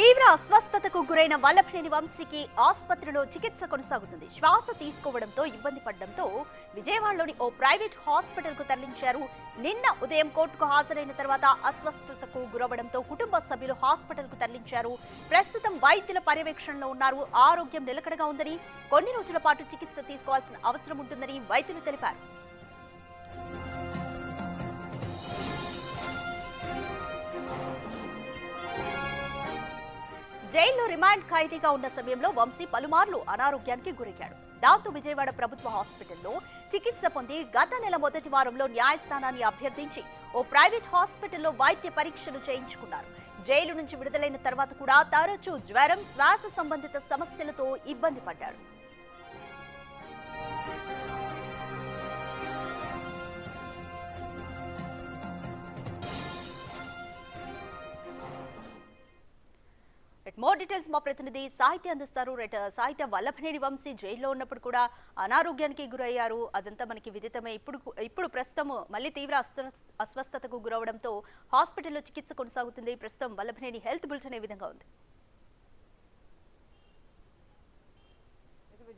తీవ్ర అస్వస్థతకు గురైన వల్లభనేని వంశీకి ఆసుపత్రిలో చికిత్స కొనసాగుతుంది. శ్వాస తీసుకోవడంతో ఇబ్బంది పడడంతో విజయవాడలోని ఓ ప్రైవేట్ హాస్పిటల్ కు తరలించారు. నిన్న ఉదయం కోర్టుకు హాజరైన తర్వాత అస్వస్థతకు గురవడంతో కుటుంబ సభ్యులు హాస్పిటల్ కు తరలించారు. ప్రస్తుతం వైద్యుల పర్యవేక్షణలో ఉన్నారు. ఆరోగ్యం నిలకడగా ఉందని, కొన్ని రోజుల పాటు చికిత్స తీసుకోవాల్సిన అవసరం ఉంటుందని వైద్యులు తెలిపారు. జైల్లో రిమాండ్ ఖైదీగా ఉన్న సమయంలో వంశీ పలుమార్లు అనారోగ్యానికి గురయ్యాడు. దాంతో విజయవాడ ప్రభుత్వ హాస్పిటల్లో చికిత్స పొంది గత నెల మొదటి వారంలో న్యాయస్థానాన్ని అభ్యర్థించి ఓ ప్రైవేట్ హాస్పిటల్లో వైద్య పరీక్షలు చేయించుకున్నారు. జైలు నుంచి విడుదలైన తర్వాత కూడా తరచూ జ్వరం, శ్వాస సంబంధిత సమస్యలతో ఇబ్బంది పడ్డాడు. మోర్ డీటెయిల్స్ మా ప్రతినిధి సాహిత్య అందిస్తారు. సాహిత్య, వల్లభనేని వంశీ జైల్లో ఉన్నప్పుడు కూడా అనారోగ్యానికి గురయ్యారు. అదంతా మనకి విదితమే. ఇప్పుడు ప్రస్తుతం మళ్ళీ తీవ్ర అస్వస్థతకు గురవడంతో హాస్పిటల్లో చికిత్స కొనసాగుతుంది. ప్రస్తుతం వల్లభనేని హెల్త్ బులెటిన్ ఏ విధంగా ఉంది?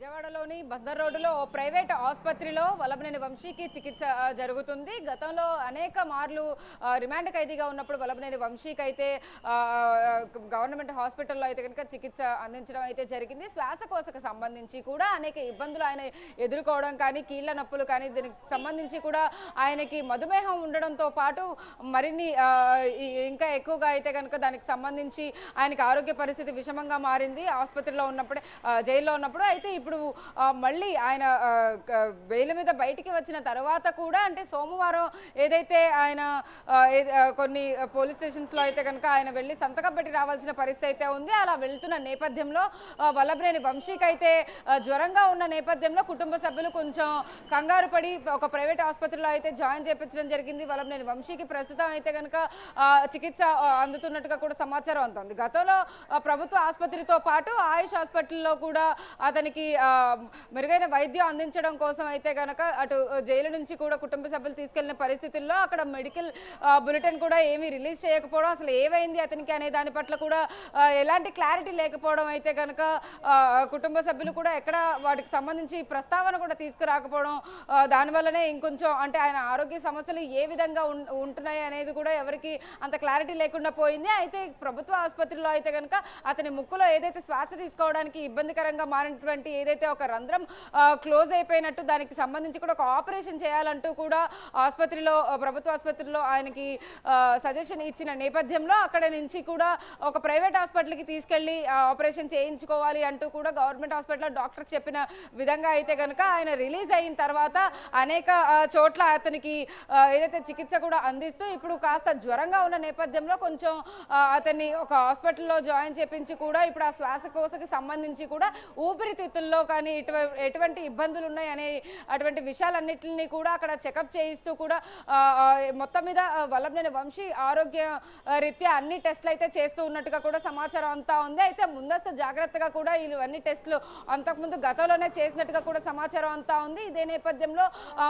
విజయవాడలోని బందర్ రోడ్డులో ఓ ప్రైవేట్ ఆసుపత్రిలో వల్లభనేని వంశీకి చికిత్స జరుగుతుంది. గతంలో అనేక మార్లు రిమాండ్ ఖైదీగా ఉన్నప్పుడు వల్లభనేని వంశీకి అయితే గవర్నమెంట్ హాస్పిటల్లో అయితే కనుక చికిత్స అందించడం అయితే జరిగింది. శ్వాసకోశకు సంబంధించి కూడా అనేక ఇబ్బందులు ఆయన ఎదుర్కోవడం కానీ, కీళ్ల నొప్పులు కానీ, దీనికి సంబంధించి కూడా ఆయనకి మధుమేహం ఉండడంతో పాటు మరిన్ని ఇంకా ఎక్కువగా అయితే కనుక దానికి సంబంధించి ఆయనకి ఆరోగ్య పరిస్థితి విషమంగా మారింది ఆసుపత్రిలో ఉన్నప్పుడే, జైల్లో ఉన్నప్పుడు. అయితే ఇప్పుడు మళ్ళీ ఆయన బెయిల్ మీద బయటికి వచ్చిన తర్వాత కూడా, అంటే సోమవారం ఏదైతే ఆయన కొన్ని పోలీస్ స్టేషన్స్ లో అయితే కనుక ఆయన వెళ్ళి సంతకం పెట్టి రావాల్సిన పరిస్థితి అయితే ఉంది. అలా వెళ్తున్న నేపథ్యంలో వల్లభనేని వంశీకి అయితే జ్వరంగా ఉన్న నేపథ్యంలో కుటుంబ సభ్యులు కొంచెం కంగారు పడి ఒక ప్రైవేట్ ఆసుపత్రిలో అయితే జాయిన్ చేయించడం జరిగింది. వల్లభనేని వంశీకి ప్రస్తుతం అయితే కనుక చికిత్స అందుతున్నట్టుగా కూడా సమాచారం అందుతుంది. గతంలో ప్రభుత్వ ఆసుపత్రితో పాటు ఆయుష్ హాస్పిటల్లో కూడా అతనికి మెరుగైన వైద్యం అందించడం కోసం అయితే కనుక అటు జైలు నుంచి కూడా కుటుంబ సభ్యులు తీసుకెళ్లిన పరిస్థితుల్లో అక్కడ మెడికల్ బులెటిన్ కూడా ఏమీ రిలీజ్ చేయకపోవడం, అసలు ఏమైంది అతనికి అనే దాని పట్ల కూడా ఎలాంటి క్లారిటీ లేకపోవడం అయితే కనుక కుటుంబ సభ్యులు కూడా ఎక్కడ వాటికి సంబంధించి ప్రస్తావన కూడా తీసుకురాకపోవడం, దానివల్లనే ఇంకొంచెం అంటే ఆయన ఆరోగ్య సమస్యలు ఏ విధంగా ఉంటున్నాయి అనేది కూడా ఎవరికి అంత క్లారిటీ లేకుండా పోయింది. అయితే ప్రభుత్వ ఆసుపత్రిలో అయితే కనుక అతని ముక్కులో ఏదైతే శ్వాస తీసుకోవడానికి ఇబ్బందికరంగా మారినటువంటి ఏదైతే ఒక రంధ్రం క్లోజ్ అయిపోయినట్టు, దానికి సంబంధించి కూడా ఒక ఆపరేషన్ చేయాలంటూ కూడా ఆసుపత్రిలో, ప్రభుత్వ ఆసుపత్రిలో ఆయనకి సజెషన్ ఇచ్చిన నేపథ్యంలో అక్కడ నుంచి కూడా ఒక ప్రైవేట్ హాస్పిటల్కి తీసుకెళ్లి ఆపరేషన్ చేయించుకోవాలి అంటూ కూడా గవర్నమెంట్ హాస్పిటల్లో డాక్టర్స్ చెప్పిన విధంగా అయితే కనుక ఆయన రిలీజ్ అయిన తర్వాత అనేక చోట్ల అతనికి ఏదైతే చికిత్స కూడా అందిస్తూ ఇప్పుడు కాస్త జ్వరంగా ఉన్న నేపథ్యంలో కొంచెం అతన్ని ఒక హాస్పిటల్లో జాయిన్ చేపించి కూడా ఇప్పుడు ఆ శ్వాసకోశకి సంబంధించి కూడా ఊపిరితిత్తుల్లో కానీ ఎటువంటి ఇబ్బందులు ఉన్నాయి అనే అటువంటి విషయాలన్నింటినీ కూడా అక్కడ చెకప్ చేయిస్తూ కూడా మొత్తం మీద వల్లభనేని వంశీ ఆరోగ్య రీత్యా అన్ని టెస్టులు అయితే చేస్తూ ఉన్నట్టుగా కూడా సమాచారం అంతా ఉంది. అయితే ముందస్తు జాగ్రత్తగా కూడా ఇవన్నీ టెస్టులు అంతకుముందు గతంలోనే చేసినట్టుగా కూడా సమాచారం అంతా ఉంది. ఇదే నేపథ్యంలో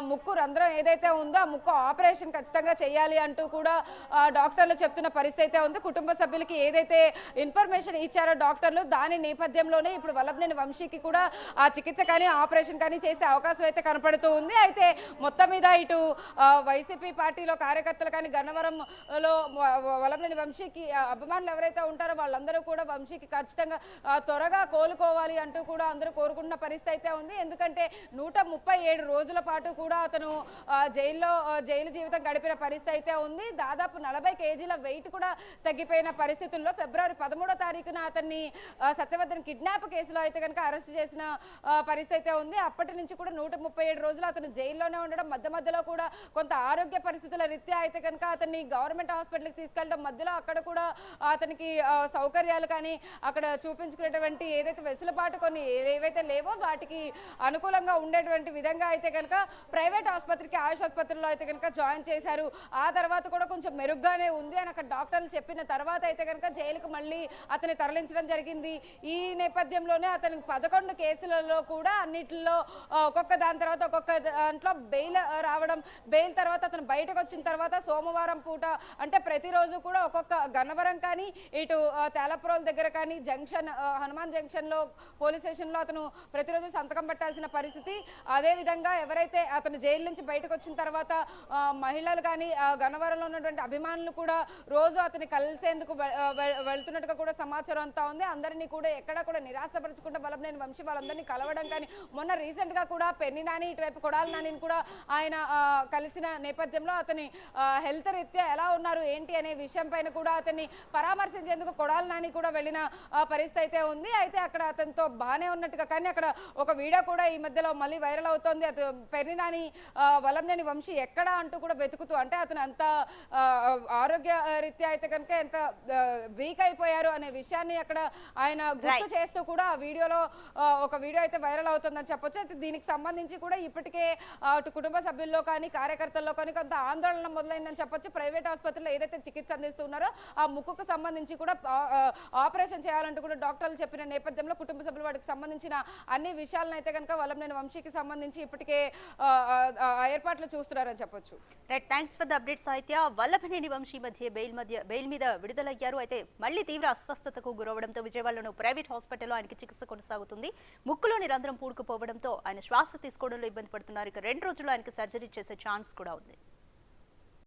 ముక్కు రంధ్రం ఏదైతే ఉందో ఆ ముక్కు ఆపరేషన్ ఖచ్చితంగా చేయాలి అంటూ కూడా డాక్టర్లు చెప్తున్న పరిస్థితి అయితే ఉంది. కుటుంబ సభ్యులకి ఏదైతే ఇన్ఫర్మేషన్ ఇచ్చారో డాక్టర్లు, దాని నేపథ్యంలోనే ఇప్పుడు వల్లభనేని వంశీకి కూడా ఆ చికిత్స కానీ ఆపరేషన్ కానీ చేసే అవకాశం అయితే కనపడుతూ ఉంది. అయితే మొత్తం మీద ఇటు వైసీపీ పార్టీలో కార్యకర్తలు కానీ, గన్నవరంలో వల్లభనేని వంశీకి అభిమానులు ఎవరైతే ఉంటారో వాళ్ళందరూ కూడా వంశీకి ఖచ్చితంగా త్వరగా కోలుకోవాలి అంటూ కూడా అందరూ కోరుకుంటున్న పరిస్థితి అయితే ఉంది. ఎందుకంటే 137 రోజుల పాటు కూడా అతను జైలు జీవితం గడిపిన పరిస్థితి అయితే ఉంది. దాదాపు 40 కేజీల వెయిట్ కూడా తగ్గిపోయిన పరిస్థితుల్లో ఫిబ్రవరి 13వ తారీఖున అతన్ని సత్యవర్ధన్ కిడ్నాప్ కేసులో అయితే కనుక అరెస్ట్ చేసిన పరిస్థితి అయితే ఉంది. అప్పటి నుంచి కూడా 137 రోజులు అతను జైల్లోనే ఉండడం, మధ్య మధ్యలో కూడా కొంత ఆరోగ్య పరిస్థితుల రీత్యా అయితే కనుక అతన్ని గవర్నమెంట్ హాస్పిటల్కి తీసుకెళ్ళడం, మధ్యలో అక్కడ కూడా అతనికి సౌకర్యాలు కానీ అక్కడ చూపించుకునేటువంటి ఏదైతే వెసులుబాటు కొన్ని ఏవైతే లేవో వాటికి అనుకూలంగా ఉండేటువంటి విధంగా అయితే కనుక ప్రైవేట్ ఆసుపత్రికి, ఆయుష్ ఆసుపత్రిలో అయితే కనుక జాయిన్ చేశారు. ఆ తర్వాత కూడా కొంచెం మెరుగ్గానే ఉంది అని అక్కడ డాక్టర్లు చెప్పిన తర్వాత అయితే కనుక జైలుకు మళ్ళీ అతన్ని తరలించడం జరిగింది. ఈ నేపథ్యంలోనే అతనికి 11 కేసులు కేసులలో కూడా అన్నిటిలో ఒక్కొక్క దాని తర్వాత ఒక్కొక్క దాంట్లో బెయిల్ రావడం, బెయిల్ తర్వాత అతను బయటకు వచ్చిన తర్వాత సోమవారం పూట అంటే ప్రతిరోజు కూడా ఒక్కొక్క గన్నవరం కానీ ఇటు తేలప్రోల్ దగ్గర కానీ జంక్షన్ హనుమాన్ జంక్షన్లో పోలీస్ స్టేషన్లో అతను ప్రతిరోజు సంతకం పెట్టాల్సిన పరిస్థితి. అదేవిధంగా ఎవరైతే అతను జైలు నుంచి బయటకు వచ్చిన తర్వాత మహిళలు కానీ గన్నవరంలో ఉన్నటువంటి అభిమానులు కూడా రోజు అతన్ని కలిసేందుకు వెళ్తున్నట్టుగా కూడా సమాచారం అంతా ఉంది. అందరినీ కూడా ఎక్కడ కూడా నిరాశపరచకుండా వల్లభనేని వంశీ వాళ్ళందరినీ కలవడం కానీ మొన్న రీసెంట్ గా కూడా పెన్ని నాని ఇటువైపు కొడాలి నానిని కూడా ఆయన కలిసిన నేపథ్యంలో అతని హెల్త్ రీత్యా ఎలా ఉన్నారు ఏంటి అనే విషయం పైన కూడా అతన్ని పరామర్శించేందుకు కొడాలి నాని కూడా వెళ్ళిన పరిస్థితి అయితే ఉంది. అయితే అక్కడ అతనితో బాగానే ఉన్నట్టుగా కానీ అక్కడ ఒక వీడియో కూడా ఈ మధ్యలో మళ్ళీ వైరల్ అవుతోంది. అతను పెన్ని నాని వల్లభనేని వంశీ ఎక్కడ అంటూ కూడా వెతుకుతూ అంటే అతను అంత ఆరోగ్య రీత్యా అయితే కనుక ఎంత వీక్ అయిపోయారు అనే విషయాన్ని అక్కడ ఆయన గుర్తు చేస్తూ కూడా ఆ వీడియోలో ఒక వీడియో అయితే వైరల్ అవుతుందని చెప్పొచ్చు. అయితే దీనికి సంబంధించి కూడా ఇప్పటికే అటు కుటుంబ సభ్యుల్లో కానీ కార్యకర్తల్లో కానీ కొంత ఆందోళన మొదలైందని చెప్పొచ్చు. ప్రైవేట్ ఆసుపత్రిలో ఏదైతే చికిత్స అందిస్తున్నారో ఆ ముక్కుకు సంబంధించి కూడా ఆపరేషన్ చేయాలంటూ కూడా డాక్టర్లు చెప్పిన నేపథ్యంలో కుటుంబ సభ్యులు వాటికి సంబంధించిన అన్ని విషయాలను అయితే కనుక వల్లభనేని వంశీకి సంబంధించి ఇప్పటికే ఏర్పాట్లు చూస్తున్నారని చెప్పొచ్చు. Right, thanks for the update సాహిత్య. వల్లభనేని వంశీ బెయిల్ మీద విడుదలయ్యారు. అయితే మళ్ళీ తీవ్ర అస్వస్థతకు గురవడంతో విజయవాడలోని ప్రైవేట్ హాస్పిటల్లో ఆయనకి చికిత్స కొనసాగుతుంది. ముక్కులోని రంధ్రం పూడుకుపోవడంతో ఆయన శ్వాస తీసుకోవడంలో ఇబ్బంది పడుతున్నారు. ఇక 2 రోజుల్లో ఆయనకి సర్జరీ చేసే ఛాన్స్ కూడా ఉంది.